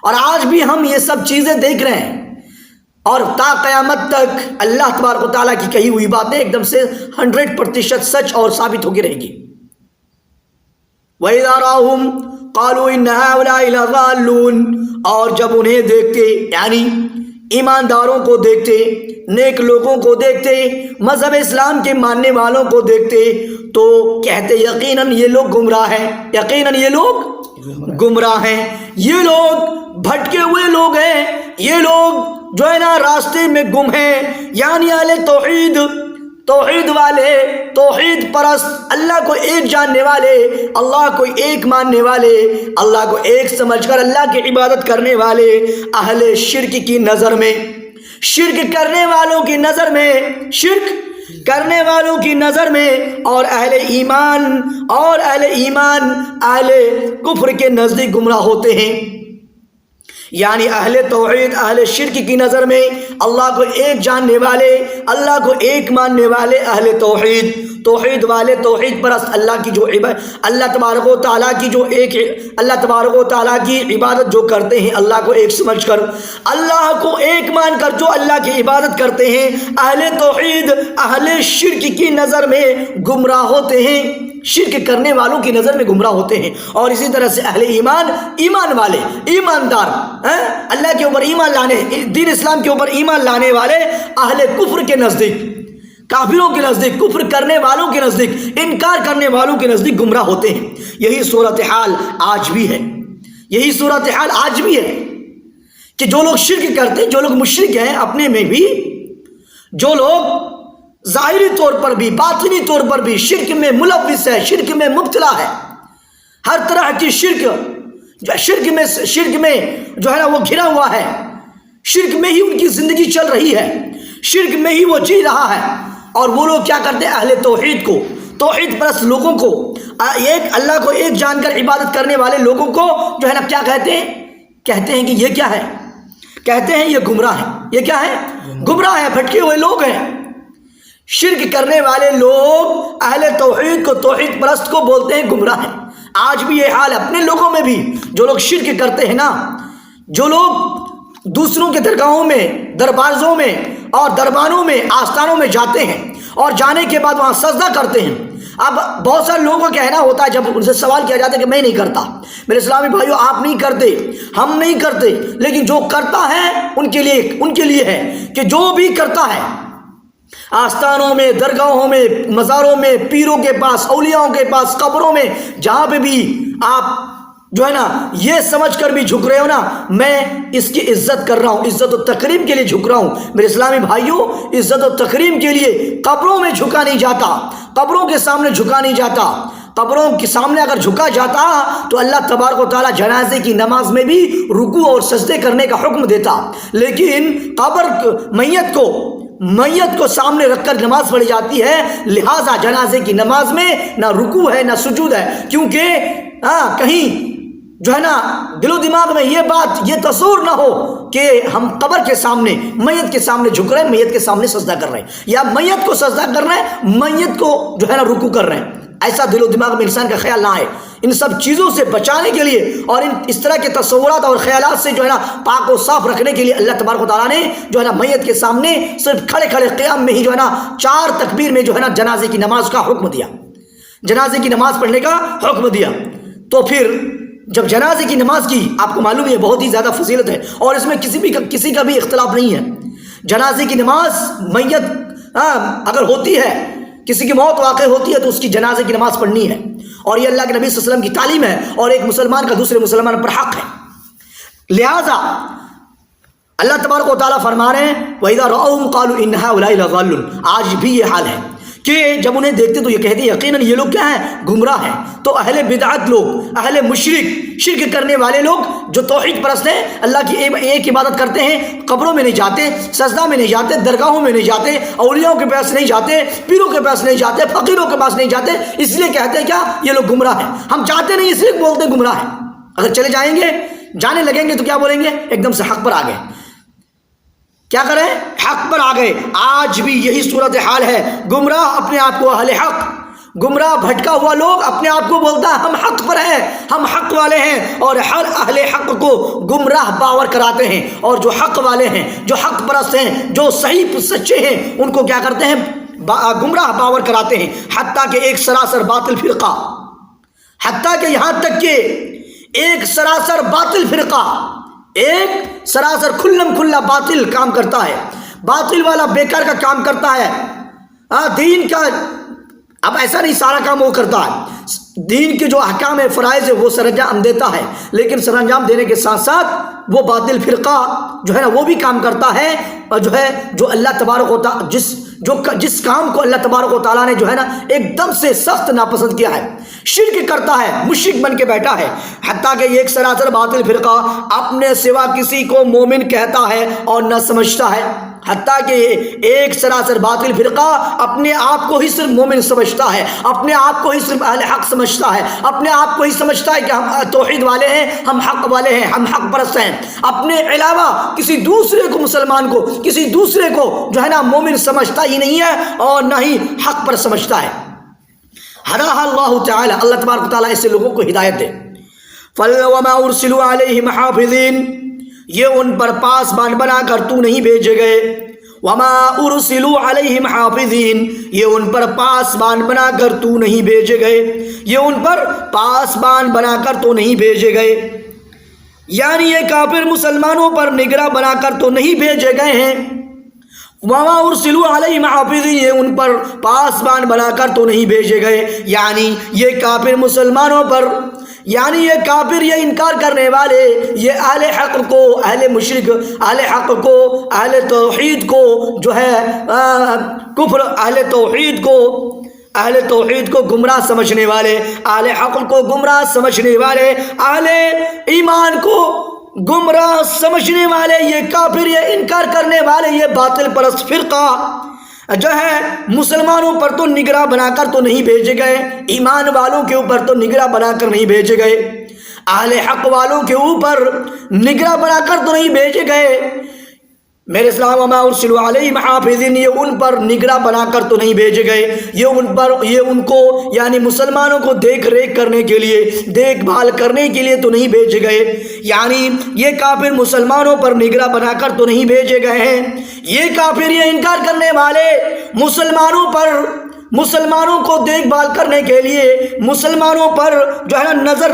اور آج بھی ہم یہ سب چیزیں دیکھ رہے ہیں، اور تا قیامت تک اللہ تبارک و تعالیٰ کی کہی ہوئی باتیں ایک دم سے 100% سچ اور ثابت ہو کے رہے گی۔ وَإِذَا رَأَوْهُمْ قَالُوا إِنَّ هَؤُلَاءِ لَضَالُّونَ، اور جب انہیں دیکھتے، یعنی ایمانداروں کو دیکھتے، نیک لوگوں کو دیکھتے، مذہب اسلام کے ماننے والوں کو دیکھتے تو کہتے یقیناً یہ لوگ گمراہ ہیں، یقیناً یہ لوگ گمراہ ہیں، یہ لوگ بھٹکے ہوئے لوگ ہیں، یہ لوگ جو ہے نا راستے میں گم ہیں۔ یعنی اہل توحید، توحید والے، توحید پرست، اللہ کو ایک جاننے والے، اللہ کو ایک ماننے والے، اللہ کو ایک سمجھ کر اللہ کی عبادت کرنے والے، اہل شرک کی نظر میں، شرک کرنے والوں کی نظر میں، شرک کرنے والوں کی نظر میں، اور اہل ایمان اہل کفر کے نزدیک گمراہ ہوتے ہیں۔ یعنی اہل توحید اہل شرک کی نظر میں اللہ کو ایک جاننے والے، اللہ کو ایک ماننے والے اہل توحید، توحید والے، توحید پرست، اللہ کی جو اللہ تبارک و تعالیٰ کی جو ایک، اللہ تبارک و تعالیٰ کی عبادت جو کرتے ہیں اللہ کو ایک سمجھ کر، اللہ کو ایک مان کر جو اللہ کی عبادت کرتے ہیں، اہل توحید اہل شرک کی نظر میں گمراہ ہوتے ہیں، شرک کرنے والوں کی نظر میں گمراہ ہوتے ہیں۔ اور اسی طرح سے اہل ایمان، ایمان والے، ایماندار، اللہ کے اوپر ایمان لانے، دین اسلام کے اوپر ایمان لانے والے اہل کفر کے نزدیک، کافروں کے نزدیک، کفر کرنے والوں کے نزدیک، انکار کرنے والوں کے نزدیک گمراہ ہوتے ہیں۔ یہی صورتحال آج بھی ہے، یہی صورتحال آج بھی ہے کہ جو لوگ شرک کرتے، جو لوگ مشرک ہیں اپنے میں بھی، جو لوگ ظاہری طور پر بھی باطنی طور پر بھی شرک میں ملوث ہے، شرک میں مبتلا ہے، ہر طرح کی شرک میں جو ہے نا وہ گھرا ہوا ہے، شرک میں ہی ان کی زندگی چل رہی ہے، شرک میں ہی وہ جی رہا ہے، اور وہ لوگ کیا کرتے ہیں؟ اہل توحید کو، توحید پرست لوگوں کو، ایک اللہ کو ایک جان کر عبادت کرنے والے لوگوں کو جو ہے نا کیا کہتے ہیں؟ کہتے ہیں کہ یہ کیا ہے؟ کہتے ہیں یہ گمراہ ہے۔ یہ کیا ہے؟ گمراہ ہے، بھٹکے ہوئے لوگ ہیں۔ شرک کرنے والے لوگ اہل توحید کو، توحید پرست کو بولتے ہیں گمراہ ہیں۔ آج بھی یہ حال اپنے لوگوں میں بھی، جو لوگ شرک کرتے ہیں نا، جو لوگ دوسروں کے درگاہوں میں، دربارزوں میں اور دربانوں میں، آستانوں میں جاتے ہیں اور جانے کے بعد وہاں سجدہ کرتے ہیں۔ اب بہت سارے لوگوں کا کہنا ہوتا ہے، جب ان سے سوال کیا جاتا ہے کہ میں نہیں کرتا، میرے اسلامی بھائیوں آپ نہیں کرتے، ہم نہیں کرتے، لیکن جو کرتا ہے ان کے لیے ہے کہ جو بھی کرتا ہے آستانوں میں، درگاہوں میں، مزاروں میں، پیروں کے پاس، اولیاؤں کے پاس، قبروں میں، جہاں پہ بھی آپ جو ہے نا یہ سمجھ کر بھی جھک رہے ہو نا میں اس کی عزت کر رہا ہوں، عزت و تکریم کے لیے جھک رہا ہوں، میرے اسلامی بھائیوں عزت و تکریم کے لیے قبروں میں جھکا نہیں جاتا، قبروں کے سامنے جھکا نہیں جاتا۔ قبروں کے سامنے اگر جھکا جاتا تو اللہ تبارک و تعالیٰ جنازے کی نماز میں بھی رکوع اور سجدے کرنے کا حکم دیتا، لیکن میت کو سامنے رکھ کر نماز پڑھی جاتی ہے، لہٰذا جنازے کی نماز میں نہ رکوع ہے نہ سجود ہے، کیونکہ کہیں جو ہے نا دل و دماغ میں یہ بات، یہ تصور نہ ہو کہ ہم قبر کے سامنے، میت کے سامنے جھک رہے ہیں، میت کے سامنے سجدہ کر رہے ہیں، یا میت کو سجدہ کر رہے ہیں، میت کو جو ہے نا رکوع کر رہے ہیں۔ ایسا دل و دماغ میں انسان کا خیال نہ آئے۔ ان سب چیزوں سے بچانے کے لیے اور اس طرح کے تصورات اور خیالات سے جو ہے نا پاک و صاف رکھنے کے لیے اللہ تبارک و تعالیٰ نے جو ہے نا میت کے سامنے صرف کھڑے کھڑے قیام میں ہی جو ہے نا 4 تکبیر میں جو ہے نا جنازے کی نماز کا حکم دیا، جنازے کی نماز پڑھنے کا حکم دیا۔ تو پھر جب جنازے کی نماز کی، آپ کو معلوم ہے بہت ہی زیادہ فضیلت ہے اور اس میں کسی کا بھی اختلاف نہیں ہے۔ جنازے کی نماز، میت اگر ہوتی ہے، کسی کی موت واقع ہوتی ہے تو اس کی جنازے کی نماز پڑھنی ہے، اور یہ اللہ کے نبی صلی اللہ علیہ وسلم کی تعلیم ہے، اور ایک مسلمان کا دوسرے مسلمان پر حق ہے۔ لہذا اللہ تبارک و تعالیٰ فرما رہے ہیں وَإِذَا رَأَوْهُمْ قَالُوا إِنَّ هَؤُلَاءِ لَضَالُّونَ۔ آج بھی یہ حال ہے کہ جب انہیں دیکھتے تو یہ کہتے ہیں یقیناً یہ لوگ کیا ہیں؟ گمراہ ہیں۔ تو اہل بدعت لوگ، اہل مشرک، شرک کرنے والے لوگ جو توحید پرست ہیں، اللہ کی ایک عبادت کرتے ہیں، قبروں میں نہیں جاتے، سجدہ میں نہیں جاتے، درگاہوں میں نہیں جاتے، اولیاؤں کے پاس نہیں جاتے، پیروں کے پاس نہیں جاتے، فقیروں کے پاس نہیں جاتے، اس لیے کہتے ہیں کیا؟ یہ لوگ گمراہ ہیں۔ ہم چاہتے نہیں اس لیے بولتے ہیں گمراہ ہیں۔ اگر چلے جائیں گے، جانے لگیں گے تو کیا بولیں گے؟ ایک دم سے حق پر آ گئے۔ کیا کریں؟ حق پر آ گئے۔ آج بھی یہی صورتحال ہے، گمراہ اپنے آپ کو اہل حق، گمراہ بھٹکا ہوا لوگ اپنے آپ کو بولتا ہے ہم حق پر ہیں، ہم حق والے ہیں، اور ہر اہل حق کو گمراہ باور کراتے ہیں، اور جو حق والے ہیں، جو حق پرست ہیں، جو صحیح سچے ہیں، ان کو کیا کرتے ہیں؟ گمراہ باور کراتے ہیں، حتیٰ کہ ایک سراسر باطل فرقہ، حتیٰ کہ یہاں تک کہ ایک سراسر باطل فرقہ، ایک سراسر کھلم کھلا باطل کام کرتا ہے، باطل والا بیکار کا کام کرتا ہے، دین کا اب ایسا نہیں سارا کام وہ کرتا ہے، دین کے جو احکام ہے، فرائض ہے، وہ سر انجام دیتا ہے، لیکن سر انجام دینے کے ساتھ ساتھ وہ باطل فرقہ جو ہے نا وہ بھی کام کرتا ہے، اور جو ہے جو اللہ تبارک و تعالی جس کام کو اللہ تبارک و تعالیٰ نے جو ہے نا ایک دم سے سخت ناپسند کیا ہے، شرک کرتا ہے، مشرک بن کے بیٹھا ہے، حتیٰ کہ ایک سراسر باطل فرقہ اپنے سوا کسی کو مومن کہتا ہے اور نہ سمجھتا ہے، حتیٰ کہ ایک سراسر باطل فرقہ اپنے آپ کو ہی صرف مومن سمجھتا ہے، اپنے آپ کو ہی صرف اہل حق سمجھتا ہے، اپنے آپ کو ہی سمجھتا ہے کہ ہم توحید والے ہیں، ہم حق والے ہیں، ہم حق پرست ہیں، اپنے علاوہ کسی دوسرے کو، مسلمان کو، کسی دوسرے کو جو ہے نا مومن سمجھتا ہی نہیں ہے اور نہ ہی حق پر سمجھتا ہے۔ ہداہ اللہ تعالی، اللہ تبارک و تعالیٰ ایسے لوگوں کو ہدایت دے۔ وَمَا أُرْسِلُوا عَلَيْهِمْ حَافِظِينَ، یہ ان پر پاسبان بنا کر تو نہیں بھیجے گئے، وَمَا أُرْسِلُوا عَلَيْهِمْ حَافِظِينَ، یہ ان پر پاسبان بنا کر تو نہیں بھیجے گئے، یہ ان پر پاسبان بنا کر تو نہیں بھیجے گئے، یعنی یہ کافر مسلمانوں پر نگراں بنا کر تو نہیں بھیجے گئے ہیں، وَمَا أُرْسِلُوا عَلَيْهِمْ حَافِظِينَ، یہ ان پر پاسبان بنا کر تو نہیں بھیجے گئے، یعنی یہ کافر مسلمانوں پر، یعنی یہ کافر، یہ انکار کرنے والے، یہ اہل حق کو، اہل مشرک، اہل حق کو، اہل توحید کو جو ہے کفر، اہل توحید کو گمراہ سمجھنے والے، اہل حق کو گمراہ سمجھنے والے، اہل ایمان کو گمراہ سمجھنے والے، یہ کافر، یہ انکار کرنے والے، یہ باطل پرست فرقہ جو ہے مسلمانوں پر تو نگراں بنا کر تو نہیں بھیجے گئے، ایمان والوں کے اوپر تو نگراں بنا کر نہیں بھیجے گئے، اہل حق والوں کے اوپر نگراں بنا کر تو نہیں بھیجے گئے، میرے اسلام، وَمَا أُرْسِلُوا عَلَيْهِمْ حَافِظِينَ، یہ ان پر نگراں بنا کر تو نہیں بھیجے گئے، یہ ان کو یعنی مسلمانوں کو دیکھ ریکھ کرنے کے لیے، دیکھ بھال کرنے کے لیے تو نہیں بھیجے گئے، یعنی یہ کافر مسلمانوں پر نگراں بنا کر تو نہیں بھیجے گئے ہیں، یہ کافر، یہ انکار کرنے والے مسلمانوں کو دیکھ بھال کرنے کے لیے، مسلمانوں پر جو ہے نا نظر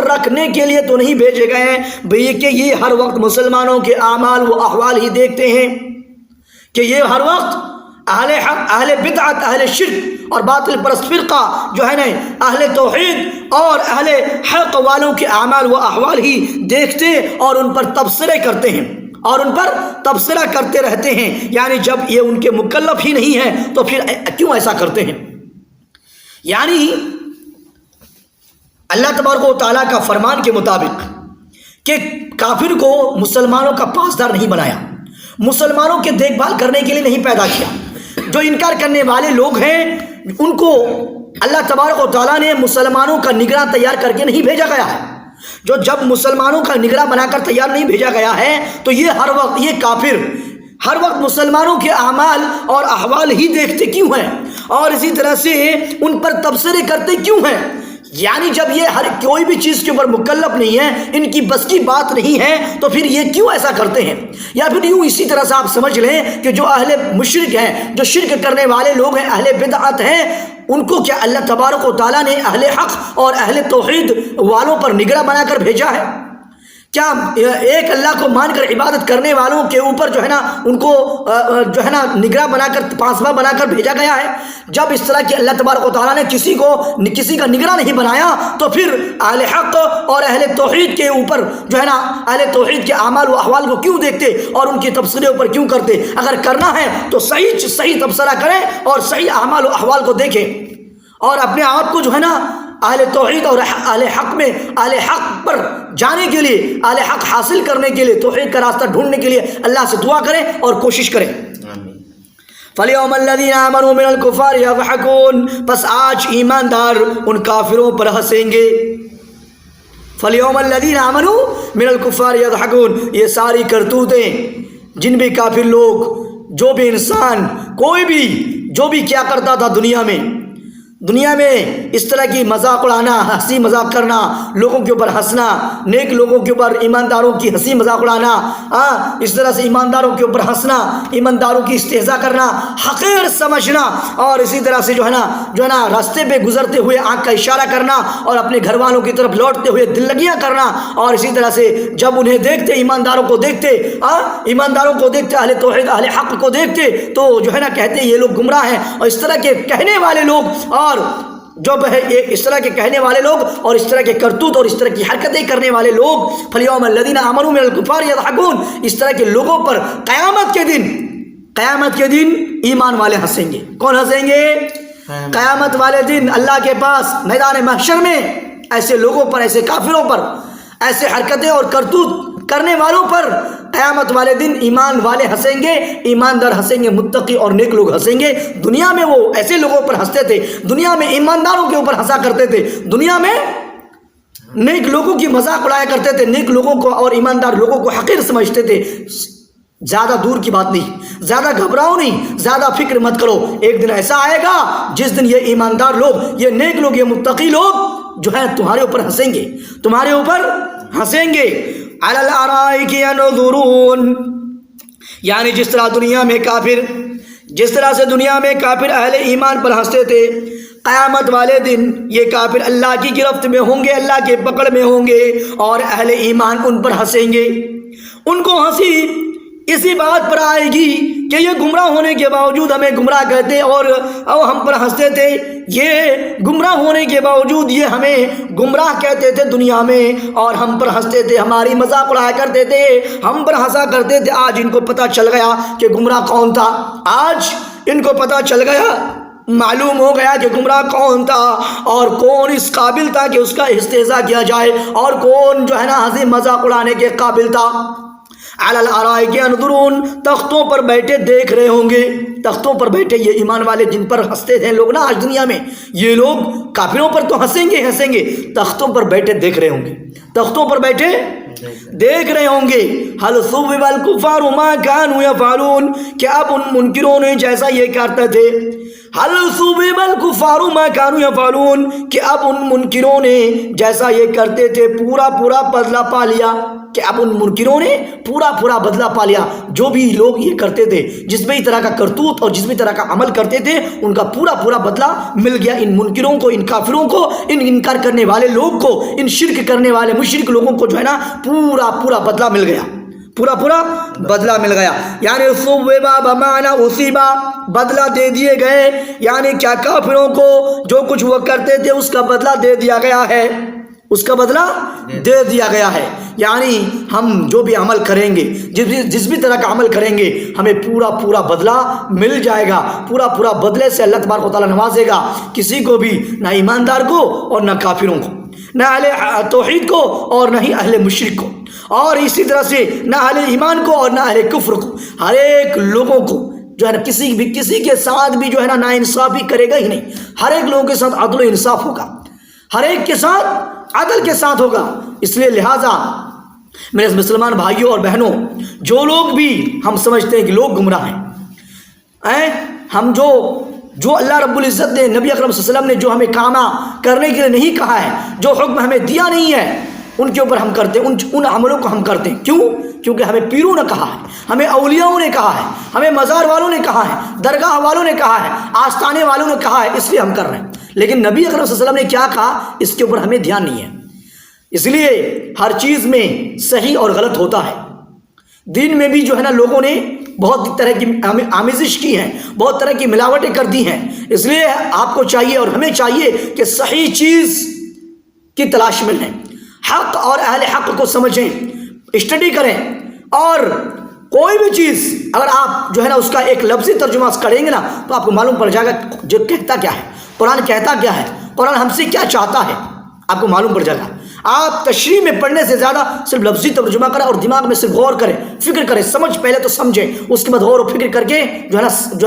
رکھنے کے لیے تو نہیں بھیجے گئے ہیں، بھئی کہ یہ ہر وقت مسلمانوں کے اعمال و احوال ہی دیکھتے ہیں، کہ یہ ہر وقت اہل حق، اہل بدعت، اہل شرک اور باطل پرست فرقہ جو ہے نا اہل توحید اور اہل حق والوں کے اعمال و احوال ہی دیکھتے اور ان پر تبصرے کرتے ہیں اور ان پر تبصرہ کرتے رہتے ہیں، یعنی جب یہ ان کے مکلف ہی نہیں ہیں تو پھر کیوں ایسا کرتے ہیں؟ یعنی اللہ تبارک و تعالیٰ کا فرمان کے مطابق کہ کافر کو مسلمانوں کا پاسدار نہیں بنایا، مسلمانوں کے دیکھ بھال کرنے کے لیے نہیں پیدا کیا، جو انکار کرنے والے لوگ ہیں ان کو اللہ تبارک و تعالیٰ نے مسلمانوں کا نگراں تیار کر کے نہیں بھیجا گیا ہے، جو جب مسلمانوں کا نگراں بنا کر تیار نہیں بھیجا گیا ہے تو یہ ہر وقت، یہ کافر ہر وقت مسلمانوں کے اعمال اور احوال ہی دیکھتے کیوں ہیں اور اسی طرح سے ان پر تبصرے کرتے کیوں ہیں؟ یعنی جب یہ ہر کوئی بھی چیز کے اوپر مکلف نہیں ہے، ان کی بس کی بات نہیں ہے، تو پھر یہ کیوں ایسا کرتے ہیں؟ یا پھر یوں اسی طرح سے آپ سمجھ لیں کہ جو اہل مشرک ہیں، جو شرک کرنے والے لوگ ہیں، اہل بدعت ہیں، ان کو کیا اللہ تبارک و تعالیٰ نے اہل حق اور اہل توحید والوں پر نگراں بنا کر بھیجا ہے؟ کیا ایک اللہ کو مان کر عبادت کرنے والوں کے اوپر جو ہے نا ان کو جو ہے نا نگراں بنا کر، پاسباں بنا کر بھیجا گیا ہے؟ جب اس طرح کی اللہ تبارک و تعالیٰ نے کسی کا نگراں نہیں بنایا تو پھر اہل حق اور اہل توحید کے اوپر جو ہے نا اہل توحید کے اعمال و احوال کو کیوں دیکھتے اور ان کے تبصرے اوپر کیوں کرتے؟ اگر کرنا ہے تو صحیح تبصرہ کریں اور صحیح اعمال و احوال کو دیکھیں اور اپنے آپ کو جو ہے نا اہل توحید اور اہل حق میں، اہل حق پر جانے کے لیے، اہل حق حاصل کرنے کے لیے، توحید کا راستہ ڈھونڈنے کے لیے اللہ سے دعا کریں اور کوشش کریں۔ فَالْيَوْمَ الَّذِينَ آمَنُوا مِنَ الْكُفَّارِ يَضْحَكُونَ، پس آج ایماندار ان کافروں پر ہنسیں گے۔ فَالْيَوْمَ الَّذِينَ آمَنُوا مِنَ الْكُفَّارِ يَضْحَكُونَ، یہ ساری کرتوتیں جن بھی کافر لوگ، جو بھی انسان، کوئی بھی جو بھی کیا کرتا تھا دنیا میں، دنیا میں اس طرح کی مذاق اڑانا، ہنسی مذاق کرنا، لوگوں کے اوپر ہنسنا، نیک لوگوں کے اوپر ایمانداروں کی ہنسی مذاق اڑانا، اس طرح سے ایمانداروں کے اوپر ہنسنا، ایمانداروں کی استہزاء کرنا، حقیر سمجھنا، اور اسی طرح سے جو ہے نا راستے پہ گزرتے ہوئے آنکھ کا اشارہ کرنا اور اپنے گھر والوں کی طرف لوٹتے ہوئے دل لگیاں کرنا، اور اسی طرح سے جب انہیں دیکھتے ایمانداروں کو دیکھتے اہل توحید اہل حق کو دیکھتے تو جو ہے نا کہتے یہ لوگ گمراہ ہیں، اور اس طرح کے کہنے والے لوگ اور جو ہے اس طرح کے کہنے والے لوگ اور اس طرح کے کرتوت اور اس طرح کی حرکتیں کرنے والے لوگ فَالْيَوْمَ الَّذِينَ آمَنُوا مِنَ الْكُفَّارِ يَضْحَكُونَ، اس طرح کے لوگوں پر قیامت کے دن ایمان والے ہنسیں گے۔ کون ہنسیں گے؟ قیامت والے دن اللہ کے پاس میدان محشر میں ایسے لوگوں پر، ایسے کافروں پر، ایسے حرکتیں اور کرتوت کرنے والوں پر قیامت والے دن ایمان والے ہنسیں گے، ایماندار ہنسیں گے، متقی اور نیک لوگ ہنسیں گے۔ دنیا میں وہ ایسے لوگوں پر ہنستے تھے، دنیا میں ایمانداروں کے اوپر ہنسا کرتے تھے، دنیا میں نیک لوگوں کی مذاق اڑایا کرتے تھے، نیک لوگوں کو اور ایماندار لوگوں کو حقیر سمجھتے تھے۔ زیادہ دور کی بات نہیں، زیادہ گھبراؤ نہیں، زیادہ فکر مت کرو، ایک دن ایسا آئے گا جس دن یہ ایماندار لوگ، یہ نیک لوگ، یہ متقی لوگ جو ہیں تمہارے اوپر ہنسیں گے، تمہارے اوپر ہنسیں گے۔ علی الارائک ینظرون، یعنی جس طرح سے دنیا میں کافر اہل ایمان پر ہنستے تھے، قیامت والے دن یہ کافر اللہ کی گرفت میں ہوں گے، اللہ کے پکڑ میں ہوں گے، اور اہل ایمان ان پر ہنسیں گے۔ ان کو ہنسی اسی بات پر آئے گی کہ یہ گمراہ ہونے کے باوجود ہمیں گمراہ کہتے اور ہم پر ہنستے تھے، یہ گمراہ ہونے کے باوجود یہ ہمیں گمراہ کہتے تھے دنیا میں، اور ہم پر ہنستے تھے، ہماری مذاق اڑایا کرتے تھے، ہم پر ہنسا کرتے تھے۔ آج ان کو پتہ چل گیا کہ گمراہ کون تھا، آج ان کو پتہ چل گیا، معلوم ہو گیا کہ گمراہ کون تھا اور کون اس قابل تھا کہ اس کا استہزاء کیا جائے، اور کون جو ہے نا ہنسی مذاق اڑانے کے قابل تھا۔ علی الارائک ینظرون، تختوں پر بیٹھے دیکھ رہے ہوں گے، تختوں پر بیٹھے یہ ایمان والے جن پر ہنستے تھے لوگ نا آج دنیا میں، یہ لوگ کافروں پر تو ہنسیں گے، تختوں پر بیٹھے دیکھ رہے ہوں گے، تختوں پر بیٹھے دیکھ رہے ہوں گے۔ هل ثوب الكفار ما كانوا يفعلون، کہ اب ان منکروں نے جیسا یہ کرتے تھے، هل ثوب الكفار ما كانوا يفعلون، کہ اب ان منکروں نے جیسا یہ کرتے تھے پورا بدلہ پا لیا، کہ اب ان منکروں نے پورا بدلہ پا لیا۔ جو بھی لوگ یہ کرتے تھے، جس بھی طرح کا کرتوت اور جس بھی طرح کا عمل کرتے تھے، ان کا پورا بدلہ مل گیا ان منکروں کو، ان کافروں کو، ان انکار کرنے والے لوگ کو، ان شرک کرنے والے مشرک لوگوں کو جو ہے نا پورا بدلہ مل گیا، پورا بدلہ مل گیا۔ یعنی صوبہ بمعنی اصیبہ، بدلہ دے دیے گئے، یعنی کیا کافروں کو جو کچھ وہ کرتے تھے اس کا بدلہ دے دیا گیا ہے، اس کا بدلہ دے دیا گیا ہے۔ یعنی ہم جو بھی عمل کریں گے، جس بھی طرح کا عمل کریں گے، ہمیں پورا بدلہ مل جائے گا، پورا بدلے سے اللہ تبارک و تعالیٰ نوازے گا، کسی کو بھی، نہ ایماندار کو اور نہ کافروں کو، نہ اہل توحید کو اور نہ ہی اہل مشرک کو، اور اسی طرح سے نہ اہل ایمان کو اور نہ اہل کفر کو، ہر ایک لوگوں کو جو ہے نا کسی کے ساتھ بھی جو ہے نا ناانصافی کرے گا ہی نہیں، ہر ایک لوگوں کے ساتھ عدل و انصاف ہوگا، ہر ایک کے ساتھ عدل کے ساتھ ہوگا۔ اس لیے لہٰذا میرے مسلمان بھائیوں اور بہنوں، جو لوگ بھی ہم سمجھتے ہیں کہ لوگ گمراہ ہیں، ہم جو اللہ رب العزت نے، نبی اکرم صلی اللہ علیہ وسلم نے جو ہمیں کام کرنے کے لیے نہیں کہا ہے، جو حکم ہمیں دیا نہیں ہے، ان کے اوپر ہم کرتے ہیں، ان عملوں کو ہم کرتے ہیں۔ کیونکہ ہمیں پیروں نے کہا ہے، ہمیں اولیاؤں نے کہا ہے، ہمیں مزار والوں نے کہا ہے، درگاہ والوں نے کہا ہے، آستانے والوں نے کہا ہے، اس لیے ہم کر رہے ہیں۔ لیکن نبی اکرم صلی اللہ علیہ وسلم نے کیا کہا، اس کے اوپر ہمیں دھیان نہیں ہے۔ اس لیے ہر چیز میں صحیح اور غلط ہوتا ہے۔ دین میں بھی جو ہے نا لوگوں نے بہت طرح کی آمیزش کی ہیں، بہت طرح کی ملاوٹیں کر دی ہیں۔ اس لیے آپ کو چاہیے اور ہمیں چاہیے کہ صحیح چیز کی تلاش میں رہیں، حق اور اہل حق کو سمجھیں، اسٹڈی کریں، اور کوئی بھی چیز اگر آپ جو ہے نا اس کا ایک لفظی ترجمہ کریں گے نا تو آپ کو معلوم پڑ جائے گا جو کہتا کیا ہے، قرآن کہتا کیا ہے، قرآن ہم سے کیا چاہتا ہے، آپ کو معلوم پڑ جائے گا۔ آپ تشریح میں پڑھنے سے زیادہ صرف لفظی ترجمہ کریں اور دماغ میں صرف غور کریں، فکر کریں، سمجھ پہلے تو سمجھیں، اس کے بعد غور و فکر کر کے جو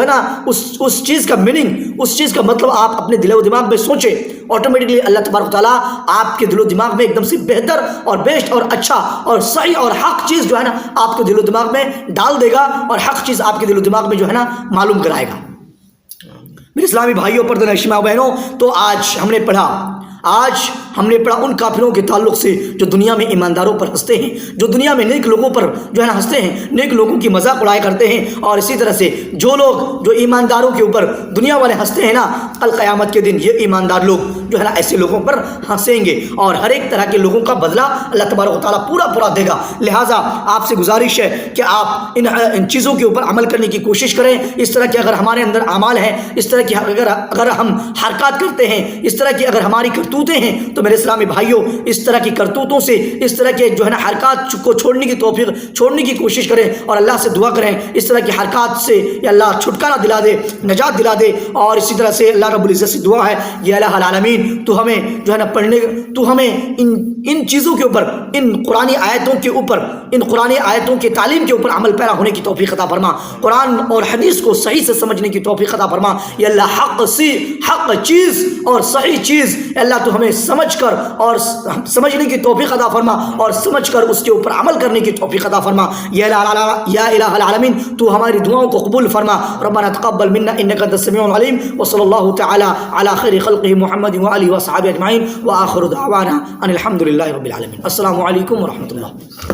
ہے نا اس چیز کا میننگ، اس چیز کا مطلب آپ اپنے دل و دماغ میں سوچیں، آٹومیٹکلی اللہ تبارک و تعالیٰ آپ کے دل و دماغ میں ایک دم سے بہتر اور بیسٹ اور اچھا اور صحیح اور حق چیز جو ہے نا آپ کو دل و دماغ میں ڈال دے گا، اور حق چیز آپ کے دل و دماغ میں جو ہے نا معلوم کرائے گا۔ میرے اسلامی بھائیوں پر نشیمہ بہنوں، تو آج ہم نے پڑھا ان کافروں کے تعلق سے جو دنیا میں ایمانداروں پر ہنستے ہیں، جو دنیا میں نیک لوگوں پر جو ہے نا ہنستے ہیں، نیک لوگوں کی مذاق اڑایا کرتے ہیں، اور اسی طرح سے جو لوگ جو ایمانداروں کے اوپر دنیا والے ہنستے ہیں نا، کل قیامت کے دن یہ ایماندار لوگ جو ہے نا ایسے لوگوں پر ہنسیں گے، اور ہر ایک طرح کے لوگوں کا بدلہ اللہ تبارک و تعالیٰ پورا دے گا۔ لہٰذا آپ سے گزارش ہے کہ آپ ان چیزوں کے اوپر عمل کرنے کی کوشش کریں۔ اس طرح کے اگر ہمارے اندر اعمال ہیں، اس طرح کی اگر ہم حرکات کرتے ہیں، اس طرح کی اگر ہماری کرتوتیں ہیں، تو میرے اسلامی بھائیوں اس طرح کی کرتوتوں سے، اس طرح کے جو ہے نا حرکات کو چھوڑنے کی کوشش کریں، اور اللہ سے دعا کریں اس طرح کی حرکات سے یا اللہ چھٹکارا دلا دے، نجات دلا دے۔ اور اسی طرح سے اللہ رب العزت سے دعا ہے، یا الہ العالمین تو ہمیں جو ہے نا تو ہمیں ان چیزوں کے اوپر، ان قرآنی آیتوں کی تعلیم کے اوپر عمل پیرا ہونے کی توفیق عطا فرما، قرآن اور حدیث کو صحیح سے سمجھنے کی توفیق عطا فرما۔ یا اللہ حق چیز اور صحیح چیز اللہ تو ہمیں سمجھ کر اور سمجھنے کی توفیق عطا فرما، اور سمجھ کر اس کے اوپر عمل کرنے کی توفیق عطا فرما۔ یا الہ العالمین تو ہماری دعاؤں کو قبول فرما۔ ربنا تقبل منا انک انت السمیع العلیم، وصلی اللہ تعالی علی خیر خلقہ محمد وآلہ وصحبہ اجمعین، وآخر دعوانا ان الحمد للہ رب العالمین۔ السلام علیکم ورحمۃ اللہ۔